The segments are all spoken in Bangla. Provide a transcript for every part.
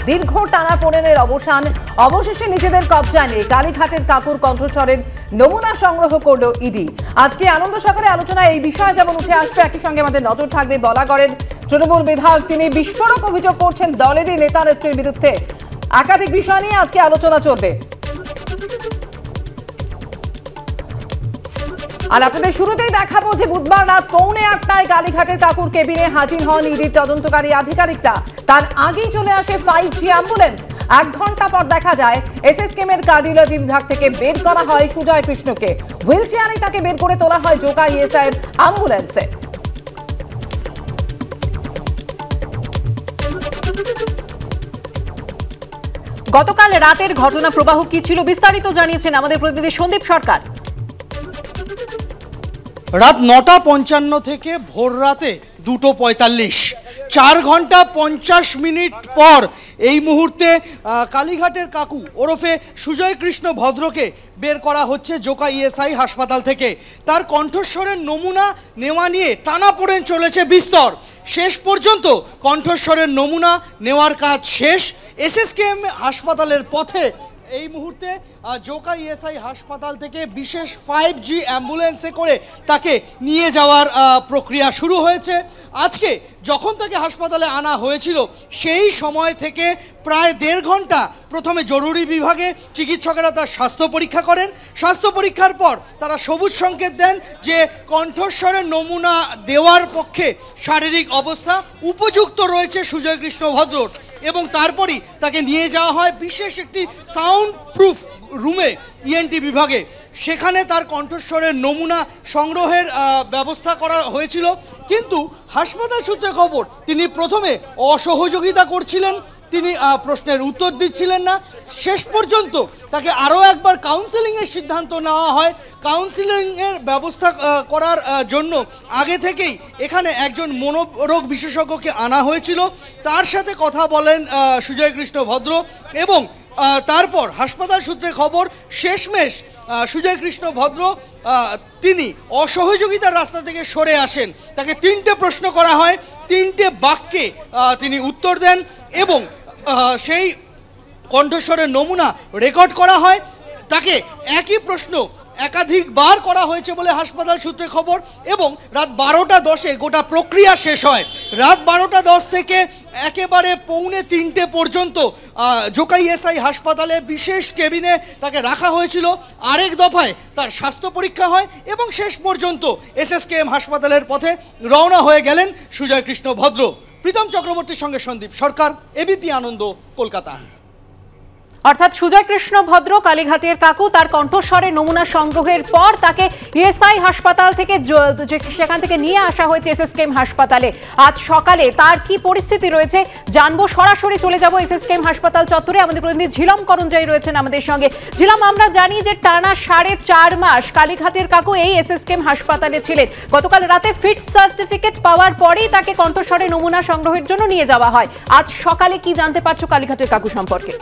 দীর্ঘ টানাপোড়েনের অবসান, অবশেষে নিজেদের কবজায় নিয়ে কালীঘাটের কাকুর কণ্ঠস্বরের নমুনা সংগ্রহ করল ইডি। আজকে আনন্দ সকালে আলোচনায় এই বিষয়ে যেমন উঠে আসবে, একই সঙ্গে আমাদের নজর থাকবে বলাগড়ের তৃণমূল বিধায়ক, তিনি বিস্ফোরক অভিযোগ করছেন দলেরই নেতা নেত্রীর বিরুদ্ধে। একাধিক বিষয় নিয়ে আজকে আলোচনা চলবে। আর আপনাদের শুরুতেই দেখাবো যে বুধবার রাত 8:45 কালীঘাটের কাকুর কেবিনে হাজির হন ইডির তদন্তকারী আধিকারিকরা। তার আগেই চলে আসে 5G অ্যাম্বুলেন্স। 1 ঘন্টা পর দেখা যায় এসএসকেএমের কার্ডিওলজি বিভাগ থেকে বের করা হয় সুজয় কৃষ্ণকে। হুইল চেয়ারে তাকে বের করে তোলা হয় জোকা ইএসআই এর অ্যাম্বুলেন্সে। গতকাল রাতের ঘটনা প্রবাহ কি ছিল বিস্তারিত জানিয়েছেন আমাদের প্রতিনিধি সন্দীপ সরকার। রাত 9:55 থেকে ভোর রাতে 2:45, 4 ঘন্টা 50 মিনিট পর এই মুহূর্তে কালীঘাটের কাকু ওরফে সুজয় কৃষ্ণ ভদ্রকে বের করা হচ্ছে জোকা ইএসআই হাসপাতাল থেকে। তার কণ্ঠস্বরের নমুনা নেওয়া নিয়ে টানাপোড়েন চলেছে বিস্তর। শেষ পর্যন্ত কণ্ঠস্বরের নমুনা নেওয়ার কাজ শেষ। এসএসকেএম হাসপাতালের পথে এই মুহূর্তে জোকা ইএসআই হাসপাতাল থেকে বিশেষ 5G অ্যাম্বুলেন্সে করে তাকে নিয়ে যাওয়ার প্রক্রিয়া শুরু হয়েছে। আজকে যখন তাকে হাসপাতালে আনা হয়েছিল সেই সময় থেকে প্রায় 1.5 ঘন্টা প্রথমে জরুরি বিভাগে চিকিৎসকেরা তার স্বাস্থ্য পরীক্ষা করেন। স্বাস্থ্য পরীক্ষার পর তারা সবুজ সংকেত দেন যে কণ্ঠস্বরের নমুনা দেওয়ার পক্ষে শারীরিক অবস্থা উপযুক্ত রয়েছে সুজয় কৃষ্ণ ভদ্রর, এবং তারপরই তাকে নিয়ে যাওয়া হয় বিশেষ একটি সাউন্ড প্রুফ রুমে ইএনটি বিভাগে। সেখানে তার কণ্ঠস্বরের নমুনা সংগ্রহের ব্যবস্থা করা হয়েছিল, কিন্তু হাসপাতাল সূত্রে খবর তিনি প্রথমে অসহযোগিতা করছিলেন, তিনি প্রশ্নের উত্তর দিচ্ছিলেন না। শেষ পর্যন্ত তাকে আরও একবার কাউন্সেলিংয়ের সিদ্ধান্ত নেওয়া হয়। কাউন্সেলিংয়ের ব্যবস্থা করার জন্য আগে থেকেই এখানে একজন মনোরোগ বিশেষজ্ঞকে আনা হয়েছিল। তার সাথে কথা বলেন সুজয় কৃষ্ণ ভদ্র, এবং তারপর হাসপাতাল সূত্রে খবর শেষমেশ সুজয় কৃষ্ণ ভদ্র তিনি অসহযোগিতার রাস্তা থেকে সরে আসেন। তাকে 3টে প্রশ্ন করা হয়, 3টে বাক্যে তিনি উত্তর দেন, এবং সেই কণ্ঠস্বরের নমুনা রেকর্ড করা হয়। তাকে একই প্রশ্ন একাধিকবার করা হয়েছে বলে হাসপাতাল সূত্রে খবর, এবং রাত 12:10 গোটা প্রক্রিয়া শেষ হয়। রাত 12:10 থেকে একেবারে 2:45 পর্যন্ত জোকা ইএসআই হাসপাতালে বিশেষ কেবিনে তাকে রাখা হয়েছিল। আরেক দফায় তার স্বাস্থ্য পরীক্ষা হয়, এবং শেষ পর্যন্ত এসএসকেএম হাসপাতালের পথে রওনা হয়ে গেলেন সুজয় কৃষ্ণ ভদ্র। প্রীতম চক্রবর্তীর সঙ্গে সন্দীপ সরকার, এবিপি আনন্দ, কলকাতা। অর্থাৎ সুজয় কৃষ্ণ ভদ্র কালীঘাটের কাকু, তার কণ্ঠস্বরের নমুনা সংগ্রহের পর তাকে ইএসআই হাসপাতাল থেকে সেখান থেকে নিয়ে আসা হয়েছে এসএসকেএম হাসপাতালে। আজ সকালে তার কি পরিস্থিতি রয়েছে জানবো। সরাসরি চলে যাব এসএসকেএম হাসপাতাল চত্বরে। আমাদের প্রতিনিধি ঝিলম করঞ্জাই রয়েছেন আমাদের সঙ্গে। ঝিলম, আমরা জানি যে টানা 4.5 মাস কালীঘাটের কাকু এই এসএসকেএম হাসপাতালে ছিলেন। গতকাল রাতে ফিট সার্টিফিকেট পাওয়ার পরেই তাকে কণ্ঠস্বরের নমুনা সংগ্রহের জন্য নিয়ে যাওয়া হয়। আজ সকালে কি জানতে পারছো কালীঘাটের কাকু সম্পর্কে?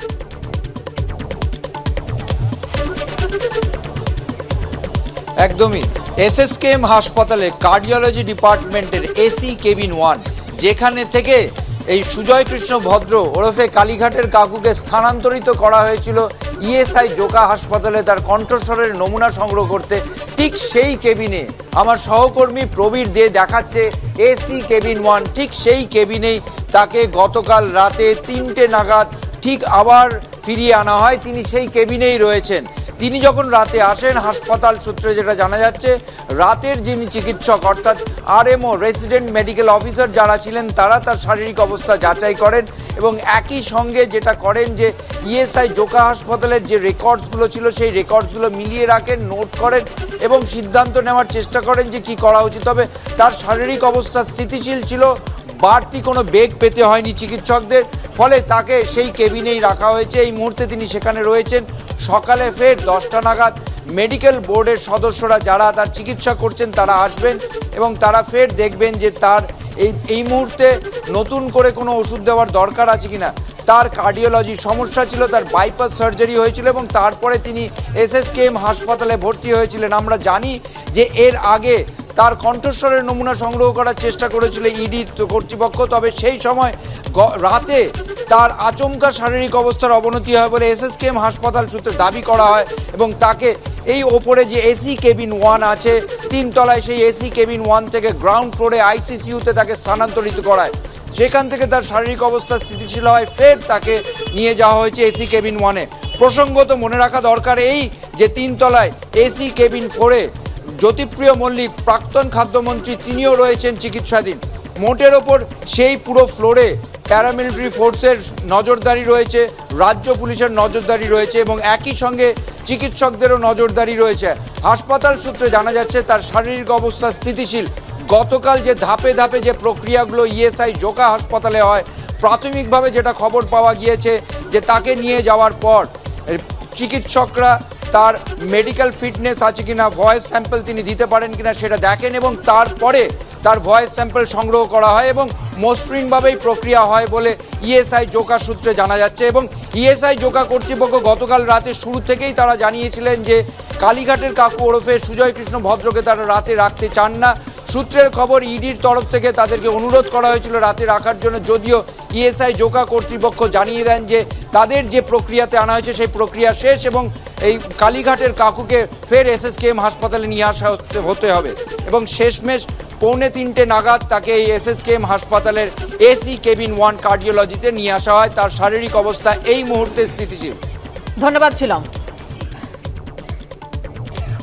একদমই, এসএসকেএম হাসপাতালে কার্ডিওলজি ডিপার্টমেন্টের এসি কেবিন 1, যেখানে থেকে এই সুজয় কৃষ্ণ ভদ্র ওরফে কালীঘাটের কাকুকে স্থানান্তরিত করা হয়েছিল ইএসআই জোকা হাসপাতালে তার কণ্ঠস্বরের নমুনা সংগ্রহ করতে, ঠিক সেই কেবিনে আমার সহকর্মী প্রবীর দে দেখাচ্ছে এসি কেবিন 1। ঠিক সেই কেবিনেই তাকে গতকাল রাতে 3টে নাগাদ ঠিক আবার ফিরিয়ে আনা হয়। তিনি সেই কেবিনেই রয়েছেন। তিনি যখন রাতে আসেন, হাসপাতাল সূত্রে যেটা জানা যাচ্ছে, রাতের যিনি চিকিৎসক অর্থাৎ আরএমও রেসিডেন্ট মেডিকেল অফিসার যারা ছিলেন তারা তার শারীরিক অবস্থা যাচাই করেন, এবং একই সঙ্গে যেটা করেন যে ইএসআই জোকা হাসপাতালের যে রেকর্ডসগুলো ছিল সেই রেকর্ডসগুলো মিলিয়ে রাখেন, নোট করেন, এবং সিদ্ধান্ত নেওয়ার চেষ্টা করেন যে কী করা উচিত হবে। তার শারীরিক অবস্থা স্থিতিশীল ছিল, বাড়তি কোনো বেগ পেতে হয়নি চিকিৎসকদের, ফলে তাকে সেই কেবিনেই রাখা হয়েছে। এই মুহূর্তে তিনি সেখানে রয়েছেন। সকালে ফের 10টা নাগাদ মেডিকেল বোর্ডের সদস্যরা যারা তার চিকিৎসা করছেন তারা আসবেন, এবং তারা ফের দেখবেন যে তার এই মুহূর্তে নতুন করে কোনো ওষুধ দেওয়ার দরকার আছে কিনা। তার কার্ডিওলজির সমস্যা ছিল, তার বাইপাস সার্জারি হয়েছিল, এবং তারপরে তিনি এসএসকেএম হাসপাতালে ভর্তি হয়েছিলেন। আমরা জানি যে এর আগে তার কণ্ঠস্বরের নমুনা সংগ্রহ করার চেষ্টা করেছিল ইডি কর্তৃপক্ষ। তবে সেই সময় রাতে তার আচমকা শারীরিক অবস্থার অবনতি হয় বলে এসএসকেএম হাসপাতাল সূত্রে দাবি করা হয় এবং তাকে এই ওপরে যে এসি কেবিন 1 আছে 3 তলায়, সেই এসি কেবিন 1 থেকে গ্রাউন্ড ফ্লোরে আইসিইউতে তাকে স্থানান্তরিত করায়। সেখান থেকে তার শারীরিক অবস্থা স্থিতিশীল হয়, ফের তাকে নিয়ে যাওয়া হয়েছে এসি কেবিন 1-এ। প্রসঙ্গত মনে রাখা দরকার এই যে 3 তলায় এসি কেবিন 4-এ জ্যোতিপ্রিয় মল্লিক প্রাক্তন খাদ্যমন্ত্রী তিনিও রয়েছেন চিকিৎসাধীন। মোটের ওপর সেই পুরো ফ্লোরে প্যারামিলিটারি ফোর্সের নজরদারি রয়েছে, রাজ্য পুলিশের নজরদারি রয়েছে এবং একই সঙ্গে চিকিৎসকদেরও নজরদারি রয়েছে। হাসপাতাল সূত্রে জানা যাচ্ছে তার শারীরিক অবস্থা স্থিতিশীল। গতকাল যে ধাপে ধাপে যে প্রক্রিয়াগুলো ইএসআই জোকা হাসপাতালে হয়, প্রাথমিকভাবে যেটা খবর পাওয়া গিয়েছে যে তাকে নিয়ে যাওয়ার পর চিকিৎসকরা তার মেডিকেল ফিটনেস আছে কিনা, ভয়েস স্যাম্পল তিনি দিতে পারেন কিনা সেটা দেখেন এবং তারপরে তার ভয়েস স্যাম্পল সংগ্রহ করা হয় এবং মসৃণভাবেই প্রক্রিয়া হয় বলে ইএসআই জোকা সূত্রে জানা যাচ্ছে। এবং ইএসআই জোকা কর্তৃপক্ষ গতকাল রাতে শুরু থেকেই তারা জানিয়েছিলেন যে কালীঘাটের কাকু ওরফে সুজয় কৃষ্ণ ভদ্রকে তারা রাতে রাখতে চান না। সূত্রের খবর ইডির তরফ থেকে তাদেরকে অনুরোধ করা হয়েছিল রাতে রাখার জন্য, যদিও ইএসআই জোকা কর্তৃপক্ষ জানিয়ে দেন যে তাদের যে প্রক্রিয়াতে আনা হয়েছে সেই প্রক্রিয়া শেষ এবং এই কালীঘাটের কাকুকে ফের এসএসকেএম হাসপাতালে নিয়ে আসা হতে হবে এবং শেষমেশ 2:45 নাগাদ তাকে এই এসএসকেএম হাসপাতালের এসি কেবিন 1 কার্ডিওলজিতে নিয়ে আসা হয়। তার শারীরিক অবস্থা এই মুহূর্তে স্থিতিশীল। ধন্যবাদ ছিলাম।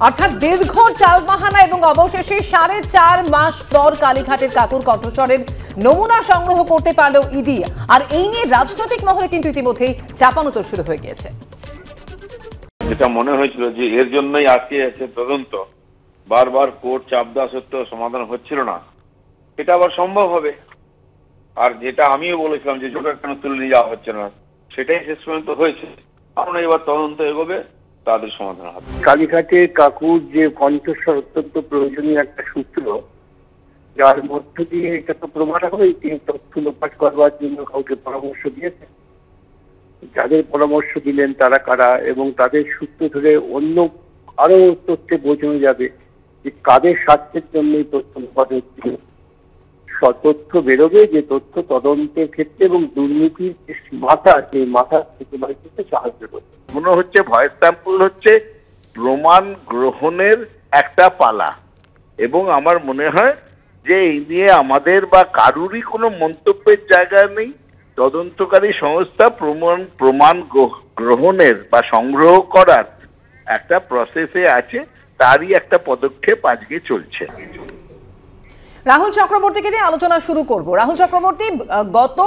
অর্থাৎ দীর্ঘ টালবাহানা এবং অবশেষে 4.5 মাস পর কালীঘাটের কাকুর কণ্ঠস্বরের নমুনা সংগ্রহ করতে পারল ইডি। আর এই নিয়ে রাজনৈতিক মহলে কিন্তু ইতিমধ্যেই চাপানোতর শুরু হয়ে গিয়েছে। যেটা মনে হয়েছিল যে এর জন্যই আজকে আছে তদন্ত, বারবার কোর্ট চাপ দেওয়া সত্ত্বেও সমাধান হচ্ছিল না, এটা আবার সম্ভব হবে। আর যেটা আমিও বলেছিলাম যে জোটা কেন তুলে নিয়ে যাওয়া হচ্ছে না, সেটাই শেষ পর্যন্ত হয়েছে। আমরা এবার তদন্ত এগোবে, তাদের সমাধান হবে। কালীঘাটে কাকুর যে কণ্ঠস্বর অত্যন্ত প্রয়োজনীয় একটা সূত্র, যার মধ্য দিয়ে এটা তো প্রমাণ হবে তিনি তথ্য লোপাট করবার জন্য কাউকে পরামর্শ দিয়েছেন। যাদের পরামর্শ দিলেন তারা কারা এবং তাদের সূত্র ধরে অন্য আরো তথ্যে বোঝানো যাবে যে কাদের স্বার্থের জন্য এই তথ্য লোপাট হচ্ছিল। তথ্য বেরোবে যে তথ্য তদন্তের ক্ষেত্রে এবং দুর্নীতির মাথা, সেই মাথা থেকে করতে সাহায্য করবে। মনে হচ্ছে ভয়েস স্যাম্পল হচ্ছে প্রমাণ গ্রহণের একটা পালা এবং আমার মনে হয় যে এই নিয়ে আমাদের বা কারুরই কোনো মন্তব্যের জায়গা নেই। তদন্তকারী সংস্থা প্রমাণ গ্রহণের বা সংগ্রহ করার একটা প্রসেসে আছে, তারই একটা পদক্ষেপ আজকে চলছে। রাহুল চক্রবর্তীকে দিয়ে আলোচনা শুরু করব। রাহুল চক্রবর্তী, গত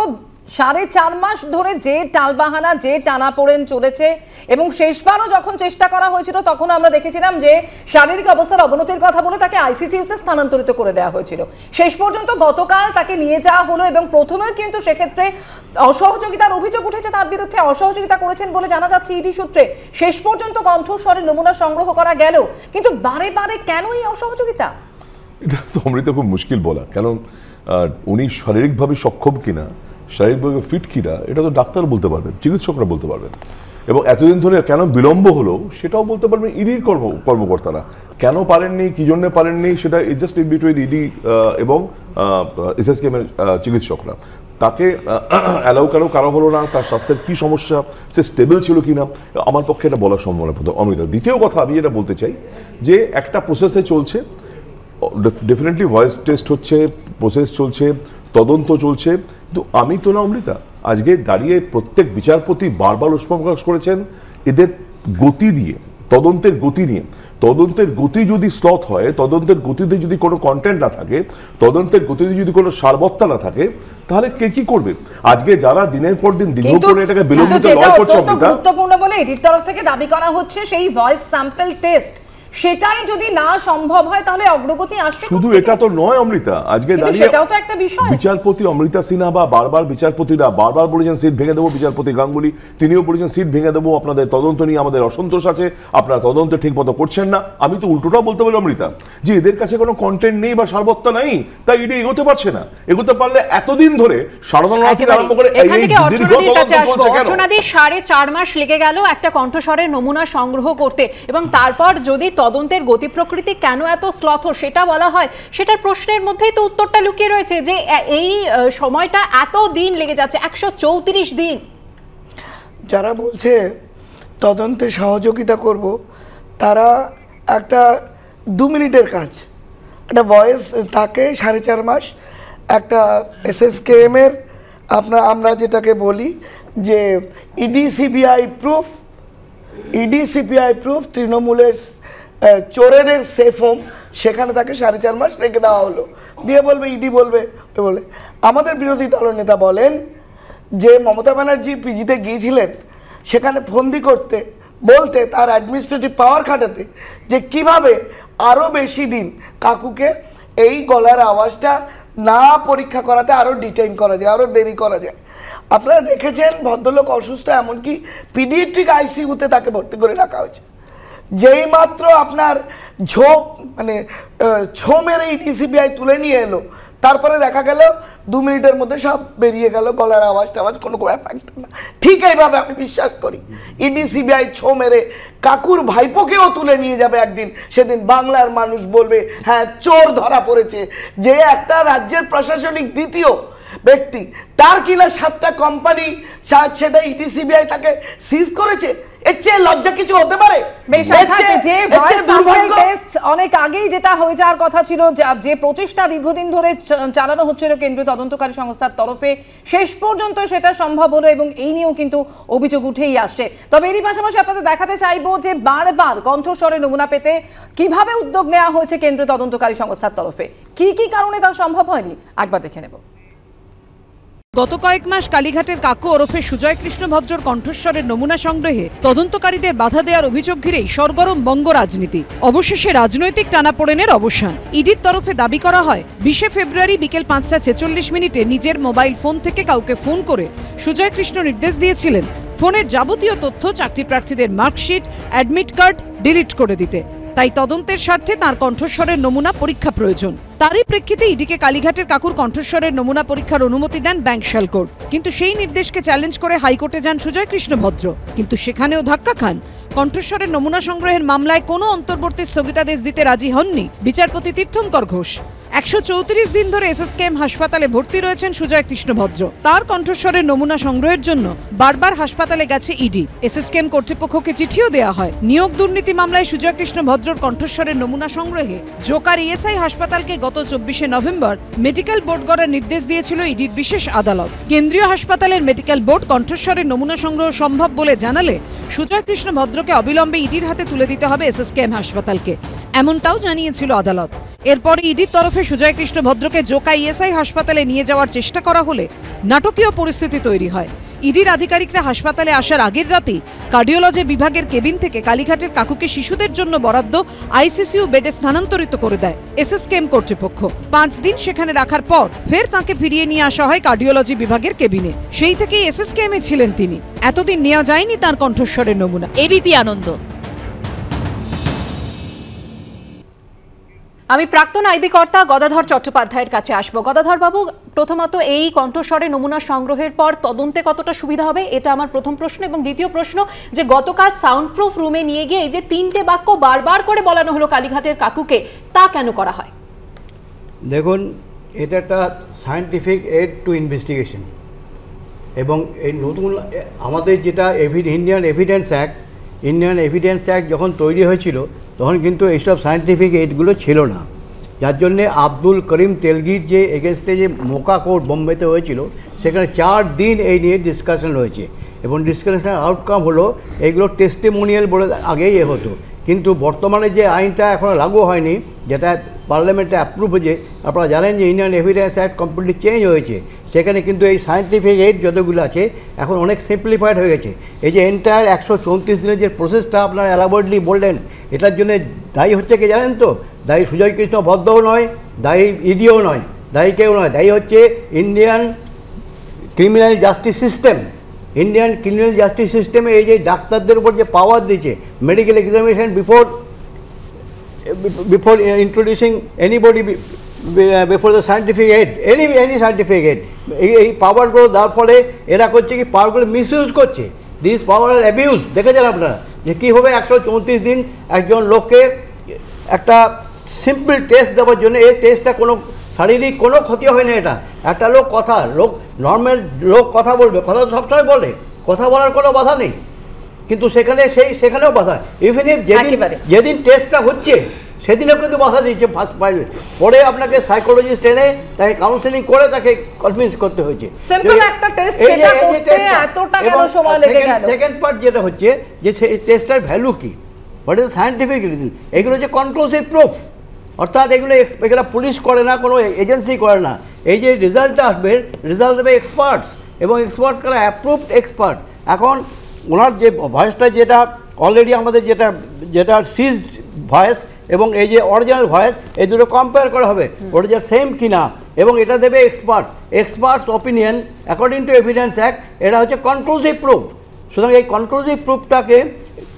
4.5 মাস ধরে যে টালবাহানা, যে টানাপোড়েন চলেছে এবং শেষবারও যখন চেষ্টা করা হয়েছিল তখন আমরা দেখেছিলাম যে শারীরিক অবস্থার অবনতির কথা বলে তাকে আইসিইউতে স্থানান্তরিত করে দেওয়া হয়েছিল। শেষ পর্যন্ত গতকাল তাকে নিয়ে যাওয়া হলো এবং প্রথমেও কিন্তু সেক্ষেত্রে অসহযোগিতার অভিযোগ উঠেছে, তার বিরুদ্ধে অসহযোগিতা করেছেন বলে জানা যাচ্ছে ইডি সূত্রে। শেষ পর্যন্ত কণ্ঠস্বরের নমুনা সংগ্রহ করা গেল, কিন্তু বারে বারে কেন এই অসহযোগিতা? এটা তো অমৃতা খুব মুশকিল বলা, কারণ উনি শারীরিকভাবে সক্ষম কিনা, শারীরিকভাবে ফিট কিনা, এটা তো ডাক্তার বলতে পারবেন, চিকিৎসকরা বলতে পারবেন। এবং এতদিন ধরে কেন বিলম্ব হলো সেটাও বলতে পারবেন ইডির কর্মকর্তারা। কেন পারেননি, কি জন্য পারেননি, সেটা জাস্ট ইন বিটুইন ইডি এবং এসএসকেএম এর চিকিৎসকরা। তাকে অ্যালাউ কারো হলো না, তার স্বাস্থ্যের কি সমস্যা, সে স্টেবল ছিল কিনা, আমার পক্ষে এটা বলা সম্ভব না অমৃতা। দ্বিতীয় কথা আমি যেটা বলতে চাই যে একটা প্রসেসে চলছে, ডেফিনেটলি ভয়েস টেস্ট হচ্ছে, প্রসেস চলছে, তদন্ত চলছে, কিন্তু আমি তো না অমৃতা। আজকে দাঁড়িয়ে প্রত্যেক বিচারপতি বারবার উষ্মা প্রকাশ করেছেন এদের গতি দিয়ে, তদন্তের গতি নিয়ে। তদন্তের গতি যদি স্লথ হয়, তদন্তের গতিতে যদি কোনো কন্টেন্ট না থাকে, তদন্তের গতিতে যদি কোনো সারবত্তা না থাকে, তাহলে কে কি করবে? আজকে যারা দিনের পর দিন দীর্ঘ করে এটাকে বিলম্বিত লয় করছে, গুরুত্বপূর্ণ বলে এটির তরফ থেকে দাবি করা হচ্ছে সেই ভয়েস স্যাম্পল টেস্ট, সেটাই যদি না সম্ভব হয় তাহলে অগ্রগতি আসবে। শুধু এটা তো নয় অমৃতা, আজকে দাঁড়িয়ে সেটাও তো একটা বিষয়। বিচারপতি অমৃতা সিনহা বা বারবার বিচারপতিরা বারবার বলেছেন সিট ভেঙে দেবো, বিচারপতি গাঙ্গুলি তিনিও বলেছেন সিট ভেঙে দেবো, আপনাদের তদন্ত নিয়ে আমাদের অসন্তোষ আছে, আপনারা তদন্ত ঠিক মতো করছেন না। আমি তো উল্টোটাও বলতে পারি অমৃতা, যে এদের কাছে কোনো কন্টেন্ট নেই বা সারবত্তা নাই, তাই ইডি এগোতে পারছে না। এগোতে পারলে এতদিন ধরে সারদানা থেকে আরম্ভ করে এখান থেকে অর্চনাদির কাছে আসবো। অর্চনাদি, 4.5 মাস লেগে গেল একটা কণ্ঠস্বরের নমুনা সংগ্রহ করতে এবং তারপর যদি তদন্তের গতি প্রকৃতি কেন এত শ্লথ সেটা বলা হয়, সেটার প্রশ্নের মধ্যেই তো উত্তরটা লুকিয়ে রয়েছে যে এই সময়টা এত দিন লেগে যাচ্ছে, 134 দিন। যারা বলছে তদন্তে সহযোগিতা করব তারা একটা 2 মিনিটের কাজ, একটা ভয়েস থাকে 4.5 মাস, একটা SSKM এর আমরা যেটাকে বলি যে ইডি সিবিআই প্রুফ তৃণমূলের চোরেদের সেফ হোম, সেখানে তাকে 4.5 মাস রেখে দেওয়া হলো, দিয়ে বলবে ইডি বলবে বলে। আমাদের বিরোধী দলনেতা বলেন যে মমতা ব্যানার্জি পিজিতে গিয়েছিলেন সেখানে ফন্দি করতে, বলতে তার অ্যাডমিনিস্ট্রেটিভ পাওয়ার খাটাতে যে কিভাবে আরও বেশি দিন কাকুকে এই গলার আওয়াজটা না পরীক্ষা করাতে আরও ডিটেইন করা যায়, আরও দেরি করা যায়। আপনারা দেখেছেন ভদ্রলোক অসুস্থ, এমনকি পিডিয়াট্রিক আইসিইউতে তাকে ভর্তি করে রাখা হয়েছে। যেই মাত্র আপনার ছো মেরে ইডি সিবিআই তুলে নিয়ে এলো, তারপরে দেখা গেল 2 মিনিটের মধ্যে সব বেরিয়ে গেল, গলার আওয়াজ কোনো এফেক্ট না। ঠিক এইভাবে আমি বিশ্বাস করি ইডি সিবিআই ছো মেরে কাকুর ভাইপোকেও তুলে নিয়ে যাবে একদিন, সেদিন বাংলার মানুষ বলবে হ্যাঁ চোর ধরা পড়েছে। যে একটা রাজ্যের প্রশাসনিক দ্বিতীয় ব্যক্তি, তার কিনা 7টা কোম্পানি, সেটা ইডি সিবিআই তাকে সিজ করেছে, এর চেয়ে লজ্জা কিছু হতে পারে? অনেক আগেই যেটা হয়ে যাওয়ার কথা ছিল, যে প্রচেষ্টা দীর্ঘদিন ধরে চালানো হচ্ছিল কেন্দ্রীয় তদন্তকারী সংস্থার তরফে, শেষ পর্যন্ত সেটা সম্ভব হলো এবং এই নিয়েও কিন্তু অভিযোগ উঠেই আসছে। তবে এরই পাশাপাশি আপনাদের দেখাতে চাইবো যে বারবার কণ্ঠস্বরে নমুনা পেতে কিভাবে উদ্যোগ নেওয়া হয়েছে কেন্দ্রীয় তদন্তকারী সংস্থার তরফে, কি কি কারণে তা সম্ভব হয়নি একবার দেখে নেব। গত কয়েক মাস কালীঘাটের কাকু ওরফে সুজয় কৃষ্ণ ভদ্রর কণ্ঠস্বরের নমুনা সংগ্রহে তদন্তকারীদের বাধা দেওয়ার অভিযোগ ঘিরেই সরগরম বঙ্গ রাজনীতি। অবশেষে রাজনৈতিক টানাপোড়েনের অবসান। ইডির তরফে দাবি করা হয় 20 ফেব্রুয়ারি বিকেল 5:46 নিজের মোবাইল ফোন থেকে কাউকে ফোন করে সুজয় কৃষ্ণ নির্দেশ দিয়েছিলেন ফোনের যাবতীয় তথ্য, চাকরি প্রার্থীদের মার্কশিট, অ্যাডমিট কার্ড ডিলিট করে দিতে। তাই তদন্তের স্বার্থে তার কণ্ঠস্বরের নমুনা পরীক্ষা প্রয়োজন। তারই প্রেক্ষিতে ইডিকে কালীঘাটের কাকুর কণ্ঠস্বরের নমুনা পরীক্ষার অনুমতি দেন ব্যাংকশাল কোর্ট। কিন্তু সেই নির্দেশকে চ্যালেঞ্জ করে হাইকোর্টে যান সুজয় কৃষ্ণ ভদ্র, কিন্তু সেখানেও ধাক্কা খান। কণ্ঠস্বরের নমুনা সংগ্রহের মামলায় কোনো অন্তর্বর্তী স্থগিতাদেশ দিতে রাজি হননি বিচারপতি তীর্থঙ্কর ঘোষ। 134 দিন ধরে SSKM হাসপাতালে ভর্তি রয়েছেন সুজয় কৃষ্ণ ভদ্র। তার কণ্ঠস্বরের নমুনা সংগ্রহের জন্য বারবার হাসপাতালে গেছে ইডি। SSKM কর্তৃপক্ষকে চিঠিও দেওয়া হয়। নিয়োগ দুর্নীতি মামলায় সুজয় কৃষ্ণ ভদ্রর কণ্ঠস্বরের নমুনা সংগ্রহে জোকার ESI হাসপাতালকে গত 24 নভেম্বর মেডিকেল বোর্ড গড়ার নির্দেশ দিয়েছিল ইডির বিশেষ আদালত। কেন্দ্রীয় হাসপাতালের মেডিকেল বোর্ড কণ্ঠস্বরের নমুনা সংগ্রহ সম্ভব বলে জানালে সুজয় কৃষ্ণ ভদ্রকে অবিলম্বে ইডির হাতে তুলে দিতে হবে SSKM হাসপাতালকে, এমনটাও জানিয়েছিল আদালত। এরপরে ইডির তরফে সুজয় কৃষ্ণ ভদ্রকে জোকা ESI হাসপাতালে নিয়ে যাওয়ার চেষ্টা করা হলে নাটকীয় পরিস্থিতি তৈরি হয়। ইডির আধিকারিকরা হাসপাতালে আসার আগের রাতেই কার্ডিওলজি বিভাগের কেবিন থেকে কালীঘাটের কাকুকে শিশুদের জন্য বরাদ্দ ICCU বেডে স্থানান্তরিত করে দেয় SSKM কর্তৃপক্ষ। 5 দিন সেখানে রাখার পর ফের তাঁকে ফিরিয়ে নিয়ে আসা হয় কার্ডিওলজি বিভাগের কেবিনে। সেই থেকেই SSKM-এ ছিলেন তিনি। এতদিন নেওয়া যায়নি তার কণ্ঠস্বরের নমুনা। এবিপি আনন্দ। আমি প্রাক্তন আইবি কর্তা গদাধর চট্টোপাধ্যায়ের কাছে আসবো। গদাধর বাবু, প্রথমত এই কণ্ঠস্বরে নমুনা সংগ্রহের পর তদন্তে কতটা সুবিধা হবে, এটা আমার প্রথম প্রশ্ন। এবং দ্বিতীয় প্রশ্ন, যে গতকাল সাউন্ড প্রুফ রুমে নিয়ে গিয়ে যে 3টে বাক্য বারবার করে বলানো হলো কালীঘাটের কাকুকে, তা কেন করা হয়? দেখুন, এটা একটা সায়েন্টিফিক এড টু ইনভেস্টিগেশন, এবং এই নতুন আমাদের যেটা ইন্ডিয়ান এভিডেন্স অ্যাক্ট যখন তৈরি হয়েছিল তখন কিন্তু এইসব সায়েন্টিফিক এইডগুলো ছিল না, যার জন্যে আব্দুল করিম তেলগির যে এগেনস্টে যে মোকা কোর্ট বোম্বেতে হয়েছিল, সেখানে 4 দিন এই নিয়ে ডিসকাশন হয়েছে, এবং ডিসকাশনের আউটকাম হলো এইগুলো টেস্টিমোনিয়াল বলে আগেই হতো। কিন্তু বর্তমানে যে আইনটা এখনও লাগু হয়নি, যেটা পার্লামেন্টে অ্যাপ্রুভ হয়েছে, আপনারা জানেন যে Indian evidence act completely change হয়েছে। সেখানে কিন্তু এই সায়েন্টিফিক এইড যতগুলো আছে এখন অনেক সিম্পলিফাইড হয়ে গেছে। এই যে এন্টায়ার 134 দিনের যে প্রসেসটা আপনারা এলাবোরেটলি বললেন, এটার জন্য দায়ী হচ্ছে কে জানেন তো? দায়ী সুজয় কৃষ্ণ ভদ্রও নয়, দায়ী ইডিও নয়, দায়ী কেউ নয়, দায়ী হচ্ছে Indian criminal justice system. Indian criminal justice সিস্টেমে এই যে ডাক্তারদের উপর যে পাওয়ার দিয়েছে, medical examination before introducing anybody before the scientific aid, any scientific aid, এই পাওয়ারগুলো দেওয়ার ফলে এরা করছে কি, পাওয়ারগুলো মিসইউজ করছে। দিস পাওয়ার অ্যাবিউজ দেখেছেন আপনারা, যে কীভাবে 134 দিন একজন লোককে একটা সিম্পল টেস্ট দেওয়ার জন্য। এই টেস্টটা কোনো শারীরিক কোনো ক্ষতি হয় না। এটা একটা লোক নর্মাল লোক কথা বলবে, কথা তো সবসময় বলে, কথা বলার কোনো বাধা নেই, কিন্তু সেখানেও বাধা। ইভেন যেদিন টেস্টটা হচ্ছে সেদিনও কিন্তু বাধা দিয়েছে ফার্স্ট পাইলে, পরে আপনাকে সাইকোলজিস্ট এনে তাকে কাউন্সেলিং করে তাকে কনভিন্স করতে হয়েছে। সেকেন্ড পার্ট যেটা হচ্ছে যে সেই টেস্টের ভ্যালু কি, হোয়াট ইজ সায়েন্টিফিক রিজন, এগুলো হচ্ছে কনক্লুসিভ প্রুফ, অর্থাৎ এগুলো পুলিশ করে না, কোনো এজেন্সি করে না। এই যে রেজাল্টটা আসবে, রেজাল্ট দেবে এক্সপার্টস, এবং এক্সপার্টস কারা অ্যাপ্রুভড এক্সপার্ট। এখন ওনার যে ভয়েসটা যেটা অলরেডি আমাদের যেটা সিজড ভয়েস এবং এই যে অরিজিনাল ভয়েস, এই দুটো কম্পেয়ার করা হবে ওটা যে সেম কিনা, এবং এটা দেবে experts opinion according to evidence act. এটা হচ্ছে কনক্লুসিভ প্রুফ। সুতরাং এই কনক্লুসিভ প্রুফটাকে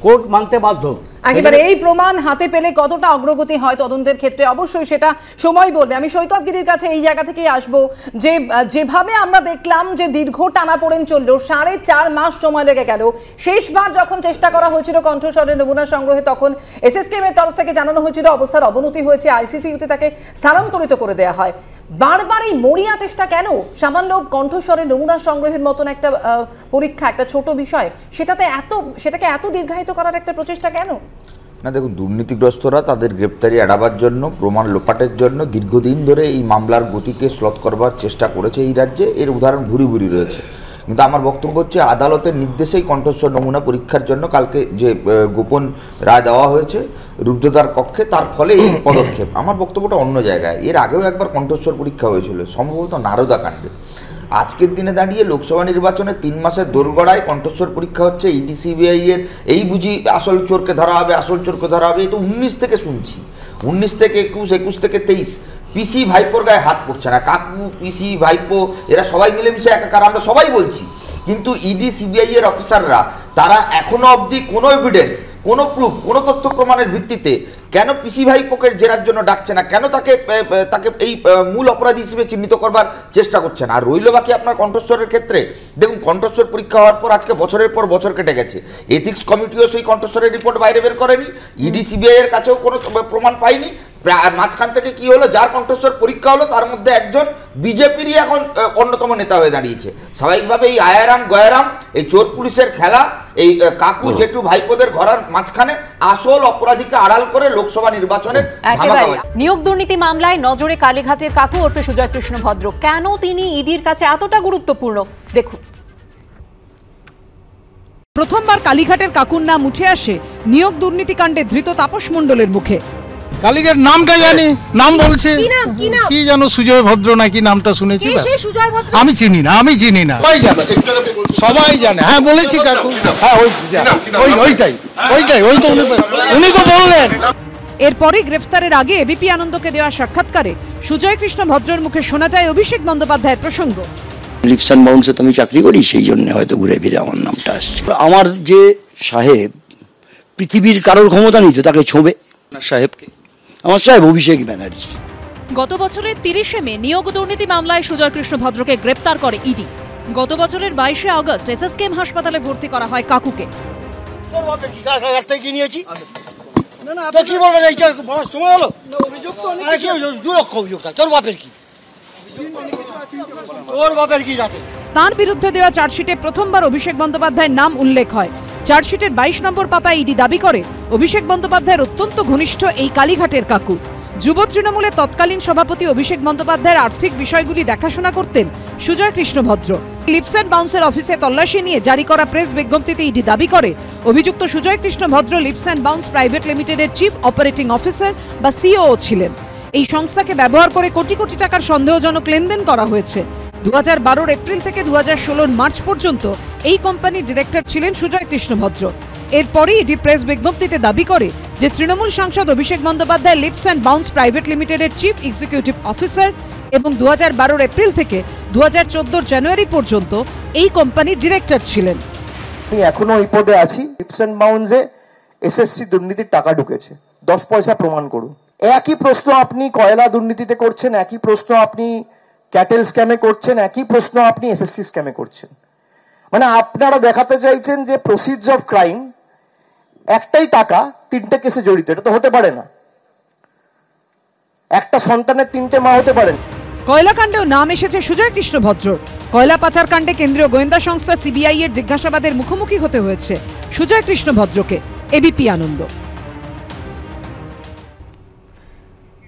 কোর্ট মানতে বাধ্য। একেবারে এই প্রমাণ হাতে পেলে কতটা অগ্রগতি হয় তদন্তের ক্ষেত্রে অবশ্যই সেটা সময় বলবে। আমি সৈকত গিরির কাছে এই জায়গা থেকেই আসবো, যে যেভাবে আমরা দেখলাম যে দীর্ঘ টানাপোড়েন চললো, 4.5 মাস সময় লেগে গেল। শেষবার যখন চেষ্টা করা হয়েছিল কণ্ঠস্বরের নমুনা সংগ্রহে, তখন এসএসকেএম এর তরফ থেকে জানানো হয়েছিল অবস্থার অবনতি হয়েছে, আইসিসিইউতে তাকে স্থানান্তরিত করে দেওয়া হয়। বারবার এই মরিয়া চেষ্টা কেন? সামান্য কণ্ঠস্বরের নমুনা সংগ্রহের মতন একটা পরীক্ষা, একটা ছোট বিষয়, সেটাকে এত দীর্ঘায়িত করার একটা প্রচেষ্টা কেন? না দেখুন, দুর্নীতিগ্রস্তরা তাদের গ্রেপ্তারি এড়াবার জন্য, প্রমাণ লোপাটের জন্য দীর্ঘদিন ধরে এই মামলার গতিকে স্লথ করবার চেষ্টা করেছে এই রাজ্যে। এর উদাহরণ ভুরি ভুরি রয়েছে। কিন্তু আমার বক্তব্য হচ্ছে, আদালতের নির্দেশেই কণ্ঠস্বর নমুনা পরীক্ষার জন্য কালকে যে গোপন রায় দেওয়া হয়েছে রুদ্ধদ্বার কক্ষে, তার ফলে এই পদক্ষেপ। আমার বক্তব্যটা অন্য জায়গায়। এর আগেও একবার কণ্ঠস্বর পরীক্ষা হয়েছিল, সম্ভবত নারদা কাণ্ডে। আজকের দিনে দাঁড়িয়ে লোকসভা নির্বাচনে 3 মাসের দোরগড়ায় কণ্ঠস্বর পরীক্ষা হচ্ছে, ইডি সিবিআই এর এই বুঝি আসল চোরকে ধরা হবে, আসল চোরকে ধরা হবে। এই তো 19 থেকে শুনছি, 19 থেকে 21, 21 থেকে 23। পিসি ভাইপোর গায়ে হাত পড়ছে না, কাকু পিসি ভাইপো এরা সবাই মিলেমিশে একাকার, আমরা সবাই বলছি। কিন্তু ইডি সিবিআই এর অফিসাররা তারা এখনো অবধি কোনো এভিডেন্স, কোনো প্রুফ, কোনো তথ্য প্রমাণের ভিত্তিতে কেন পিসি ভাইপোকে জেরার জন্য ডাকছে না, কেন তাকে এই মূল অপরাধী হিসেবে চিহ্নিত করবার চেষ্টা করছে না। আর রইল বাকি আপনার কণ্ঠস্বরের ক্ষেত্রে, দেখুন কণ্ঠস্বর পরীক্ষা হওয়ার পর আজকে বছরের পর বছর কেটে গেছে, এথিক্স কমিটিও সেই কণ্ঠস্বরের রিপোর্ট বাইরে বের করেনি, ইডি সিবিআই এর কাছেও কোনো প্রমাণ পায়নি। মাঝখান থেকে কি হলো, যার কণ্ঠস্বর পরীক্ষা হলো তার মধ্যে একজন বিজেপিরই এখন অন্যতম নেতা হয়ে দাঁড়িয়েছে। স্বাভাবিকভাবে এই আয়ারাম গয়ারাম, এই চোর পুলিশের খেলা, এই কাকু জেঠু ভাইপোদের ঘরের মাঝখানে আসল অপরাধীকে আড়াল করে লোকসভা নির্বাচনের নিয়োগ দুর্নীতি মামলায় নজরে কালীঘাটের কাকু ওরফে সুজয় কৃষ্ণ ভদ্র। কেন তিনি ইডির কাছে এতটা গুরুত্বপূর্ণ দেখুন। প্রথমবার কালীঘাটের কাকুর নাম উঠে আসে নিয়োগ দুর্নীতিকাণ্ডে ধৃত তাপস মণ্ডলের মুখে। কালীঘাট নামটা জানি, নাম বলছে কি জানো, সুজয় ভদ্র নাকি নামটা শুনেছি, আমি চিনি না, সবাই জানে। হ্যাঁ বলেছি কাকু, হ্যাঁ ওইটাই উনি তো বললেন। এরপরে গ্রেফতারের আগে এবিপি আনন্দকে দেওয়া সাক্ষাৎকারে সুজয় কৃষ্ণ ভদ্রের মুখে শোনা যায় অভিষেক বন্দ্যোপাধ্যায়ের প্রসঙ্গ। লিপসান বাউন্সে তো আমি চাকরি করি, সেই জন্য হয়তো ঘুরে ফিরে আমার নামটা আসছে। আমার যে সাহেব পৃথিবীর কারোর ক্ষমতা নিত তাকে ছোঁবে সাহেবকে, আমার সাহেব অভিষেক ব্যানার্জি। গত বছরের 30শে মে নিয়োগ দুর্নীতি মামলায় সুজয় কৃষ্ণ ভদ্রকে গ্রেপ্তার করে ইডি। গত বছরের 22শে আগস্ট এসএসকেএম হাসপাতালে ভর্তি করা হয় কাকুকে। তাঁর বিরুদ্ধে দেওয়া চার্জশিটে প্রথমবার অভিষেক বন্দ্যোপাধ্যায়ের নাম উল্লেখ হয়। চার্জশিটের 22 নম্বর পাতায় ইডি দাবি করে অভিষেক বন্দ্যোপাধ্যায়ের অত্যন্ত ঘনিষ্ঠ এই কালীঘাটের কাকু। যুব তৃণমূলের তৎকালীন সভাপতি অভিষেক বন্দ্যোপাধ্যায়ের আর্থিক বিষয়গুলি দেখাশোনা করতেন সুজয় কৃষ্ণ ভদ্র। লিপস অ্যান্ড বাউন্সের অফিসে তল্লাশি নিয়ে জারি করা প্রেস বিজ্ঞপ্তিতে ইডি দাবি করে অভিযুক্ত সুজয় কৃষ্ণ ভদ্র লিপস অ্যান্ড বাউন্স প্রাইভেট লিমিটেডের চিফ অপারেটিং অফিসার বা সিওও ছিলেন। এই সংস্থাকে ব্যবহার করে কোটি কোটি টাকার সন্দেহজনক লেনদেন করা হয়েছে। 2012 এপ্রিল থেকে 2016 মার্চ পর্যন্ত এই কোম্পানির ডিরেক্টর ছিলেন সুজয় কৃষ্ণ ভদ্র। এরপরই ইডি প্রেস বিজ্ঞপ্তিতে দাবি করে যে তৃণমূল সাংসদ Abhishek Bandyopadhyay Leaps and Bounds private লিমিটেডের চিফ এক্সিকিউটিভ অফিসার এবং 2012 এপ্রিল থেকে 2014 জানুয়ারি পর্যন্ত এই কোম্পানির ডিরেক্টর ছিলেন। আমি এখনো এই পদে আছি। লিপস অ্যান্ড বাউন্সে এসএসসি দুর্নীতির টাকা ঢুকেছে, 10 পয়সা প্রমাণ করুন। একই প্রশ্ন আপনি কয়লা দুর্নীতিতে করছেন, একই প্রশ্ন আপনি ক্যাটেল স্ক্যামে করছেন, একই প্রশ্ন আপনি এসএসসি স্ক্যামে করছেন। মানে আপনারা দেখাতে চাইছেন যে প্রসিডস অফ ক্রাইম, একটাই টাকা 3টে কেসে জড়িত। এটা তো হতে পারে না। একটা সন্তানের 3টে মা হতে পারেন। কয়লাকাণ্ডেও নাম এসেছে সুজয় কৃষ্ণ ভদ্রর। কয়লা পাচার কাণ্ডে কেন্দ্রীয় গোয়েন্দা সংস্থা সিবিআই এর জিজ্ঞাসাবাদের মুখোমুখি হতে হয়েছে সুজয় কৃষ্ণ ভদ্রকে। এবিপি আনন্দ।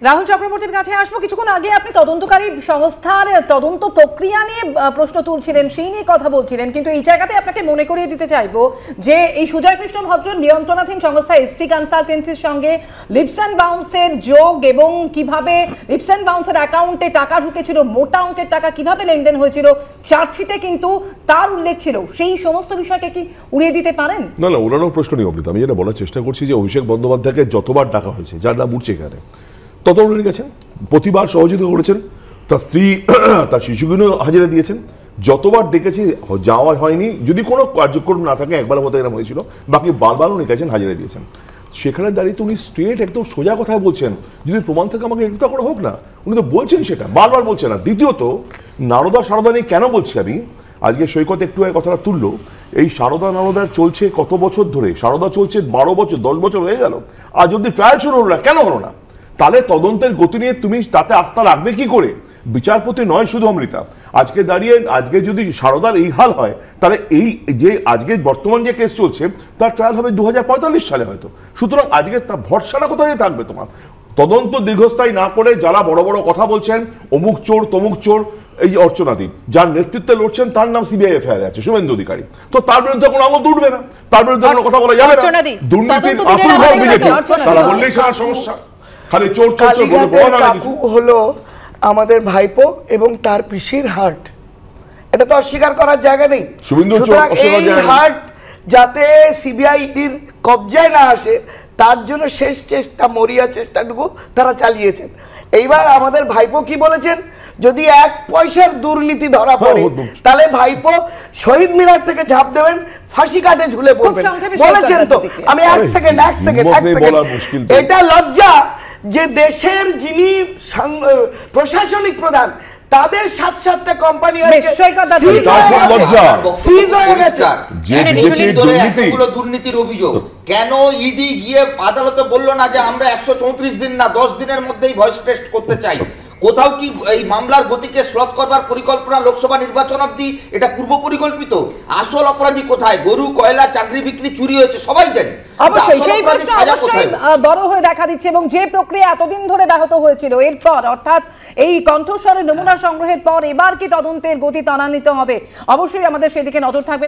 রাহুল চক্রবর্তীর কাছে আসবো। কিছুক্ষণ আগে আপনি তদন্তকারী সংস্থার তদন্ত প্রক্রিয়া নিয়ে প্রশ্ন তুলছিলেন, সেই নিয়ে কথা বলছিলেন, কিন্তু এই জায়গাতে আপনাকে মনে করিয়ে দিতে চাইবো যে এই সুজয় কৃষ্ণ ভদ্রর নিয়ন্ত্রণাধীন সংস্থা এসটি কনসালটেন্সির সঙ্গে লিপস অ্যান্ড বাউন্সের যোগ এবং কিভাবে লিপস অ্যান্ড বাউন্সের অ্যাকাউন্টে টাকা ঢুকেছিল, মোটা অঙ্কের টাকা কিভাবে লেনদেন হয়েছিল, চার্জশিটে কিন্তু তার উল্লেখ ছিল, সেই সমস্ত বিষয়কে কি উড়িয়ে দিতে পারেন? না না, ওনারও প্রশ্ন নেই অমৃত। আমি যেটা বলার চেষ্টা করছি যে অভিষেক বন্দ্যোপাধ্যায়কে যতবার ডাকা হয়েছে, যার নাম উঠছে এখানে, ততবার উনি গেছেন, প্রতিবার সহযোগিতা করেছেন, তার স্ত্রী তার শিশুগুলো হাজিরা দিয়েছেন। যতবার ডেকেছি যাওয়া হয়নি, যদি কোনো কার্যক্রম না থাকে, একবার মতো এরকম হয়েছিল, বাকি বারবার উনি গেছেন, হাজিরা দিয়েছেন। সেখানে দাঁড়িয়ে তো উনি স্ট্রেট একদম সোজা কথায় বলছেন, যদি প্রমাণ থাকে আমাকে গ্রেফতার করা হোক না। উনি তো বলছেন, সেটা বারবার বলছেন না। দ্বিতীয়ত, নারদা সারদা নিয়ে কেন বলছি আমি, আজকে সৈকত একটু কথাটা তুললো, এই সারদা নারদার চলছে কত বছর ধরে, সারদা চলছে 12 বছর 10 বছর হয়ে গেল, আর যদি ট্রায়াল শুরু হলো না, কেন হলো না? তাহলে তদন্তের গতি নিয়ে তুমি তাতে আস্থা রাখবে কি করে? বিচারপতি নয় শুধু অমৃতা, আজকে দাঁড়িয়ে আজকে যদি সারদার এই হাল হয়, তাহলে এই যে আজকে বর্তমান যে কেস চলছে তার ট্রায়াল হবে 2045 সালে হয়তো। সুতরাং আজকে তা ভরসাটা কোথায় থাকবে তোমার? তদন্ত দীর্ঘস্থায়ী না করে যারা বড় বড় কথা বলছেন, অমুক চোর তমুক চোর, এই যে অর্চনাদি যার নেতৃত্বে লড়ছেন, তার নাম সিবিআই এফআইআর আছে, শুভেন্দু অধিকারী, তো তার বিরুদ্ধে কোনো আঙুল তুলবে না, তার বিরুদ্ধে কোনো কথা বলা যাবে না। দুর্নীতির আতুর ঘর বিজেপি, তারা বললেই সারা সমস্যা। খালি চোর চোর চোর বলে বলা না। কাকু হলো আমাদের ভাইপো এবং তার পিসির হার্ট, এটা তো অস্বীকার করার জায়গা নেই। এই হার্ট যাতে সিবিআই ইডির কবজায় না আসে, তার জন্য শেষ চেষ্টা, মরিয়া চেষ্টাটুকু তারা চালিয়েছেন। এইবার আমাদের ভাইপো কি বলেছেন, যদি 1 পয়সার দুর্নীতি ধরা পড়ে, তাহলে ভাইপো শহীদ মিনার থেকে ঝাঁপ দেবেন, ফাঁসি কাটে ঝুলে পড়বেন বলেছেন। তো আমি এক সেকেন্ড এটা লজ্জা যে দেশের যিনি প্রশাসনিক প্রধান, তাদের 7-7টা কোম্পানি দুর্নীতির অভিযোগ, কেন ইডি গিয়ে আদালতে বললো না যে আমরা 134 দিন না 10 দিনের মধ্যেই ভয়েস টেস্ট করতে চাই? কোথাও কি এই মামলার গতিকে স্লথ করবার পরিকল্পনা লোকসভা নির্বাচন অবধি এটা পূর্ব পরিকল্পিত? আসল অপরাধী কোথায়? গরু, কয়লা, চাকরি বিক্রি, চুরি হয়েছে, সবাই জানি। অবশ্যই সেই প্রশ্ন অবশ্যই বড় হয়ে দেখা দিচ্ছে, এবং যে প্রক্রিয়া এতদিন ধরে ব্যাহত হয়েছিল, এরপর অর্থাৎ এই কণ্ঠস্বরের নমুনা সংগ্রহের পর এবার কি তদন্তের গতি ত্বরান্বিত হবে? অবশ্যই আমাদের সেদিকে নজর থাকবে।